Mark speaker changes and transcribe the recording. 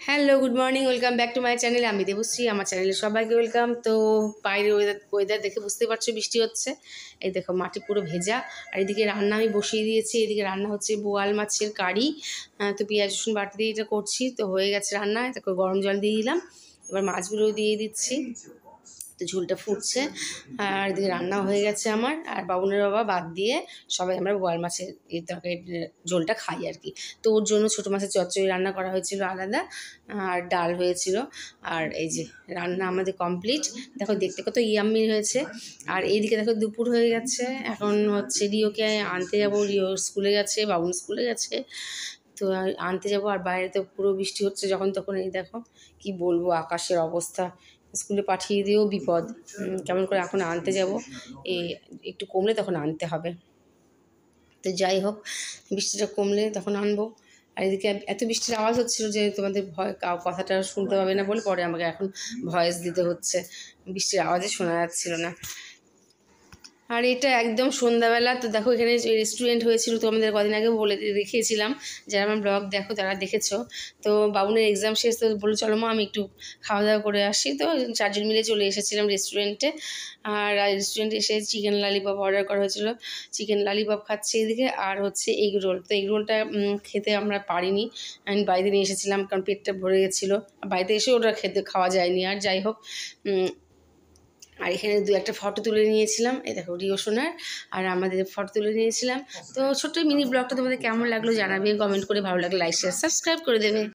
Speaker 1: Hello, good morning, welcome back to my channel. আমি দেবশ্রী, আমার চ্যানেলে সবাইকে ওয়েলকাম। তো বাইরের ওয়েদার দেখে বুঝতে পারছো বৃষ্টি হচ্ছে। এই দেখো মাটি পুরো ভেজা। আর এদিকে রান্না আমি বসিয়ে দিয়েছি। এদিকে রান্না হচ্ছে বোয়াল মাছের কারি। তো পেঁয়াজ রসুন বাটি দিয়ে এটা করছি, তো হয়ে গেছে রান্না। তারপর গরম জল দিয়ে দিলাম, এবার মাছগুলো দিয়ে দিচ্ছি। তো ঝোলটা ফুটছে আর এদিকে রান্নাও হয়ে গেছে আমার। আর বাবুনের বাবা বাদ দিয়ে সবাই আমরা বোয়াল মাছের এই তরকারির ঝোলটা খাই আর কি। তো ওর জন্য ছোটো মাছের চচ্চড়ি রান্না করা হয়েছিল আলাদা, আর ডাল হয়েছিল। আর এই যে রান্না আমাদের কমপ্লিট। দেখো দেখতে কত ইয়াম্মি হয়েছে। আর এইদিকে দেখো দুপুর হয়ে গেছে, এখন হচ্ছে রিওকে আনতে যাবো। রিও স্কুলে গেছে, বাবুন স্কুলে গেছে, তো আনতে যাবো। আর বাইরে তো পুরো বৃষ্টি হচ্ছে যখন তখন। এই দেখো কি বলবো আকাশের অবস্থা, স্কুলে পাঠিয়ে দিয়েও বিপদ। কেমন করে এখন আনতে যাব, এই একটু কমলে তখন আনতে হবে। তো যাই হোক, বৃষ্টিটা কমলে তখন আনবো। আর এদিকে এত বৃষ্টির আওয়াজ হচ্ছিল যে তোমাদের কথাটা শুনতে পাবে না বলে পরে আমাকে এখন ভয়েস দিতে হচ্ছে, বৃষ্টির আওয়াজে শোনা যাচ্ছিল না। আর এটা একদম সন্ধ্যাবেলা। তো দেখো এখানে রেস্টুরেন্ট হয়েছিল, তো আমাদের কদিন আগে বলে দেখিয়েছিলাম, যারা আমার ব্লগ দেখো তারা দেখেছো। তো বাবুনের এক্সাম শেষ, তো বলে চলো মা আমি একটু খাওয়া দাওয়া করে আসি। তো চারজন মিলে চলে এসেছিলাম রেস্টুরেন্টে। আর রেস্টুরেন্টে এসে চিকেন ললিপপ অর্ডার করা হয়েছিল, চিকেন ললিপপ খাচ্ছি এদিকে। আর হচ্ছে এগ রোল। তো এগ রোলটা খেতে আমরা পারিনি, আমি বাড়িতে নিয়ে এসেছিলাম কারণ পেটটা ভরে গেছিলো। বাড়িতে এসে ওটা খাওয়া যায়নি। আর যাই হোক, আর এখানে দু একটা ফটো তুলে নিয়েছিলাম। এই দেখো রিও সোনার আর আমাদের ফটো তুলে নিয়েছিলাম। তো ছোট্ট মিনি ব্লগটা তোমাদের কেমন লাগলো জানাবে, কমেন্ট করে। ভালো লাগলে লাইক শেয়ার সাবস্ক্রাইব করে দেবে।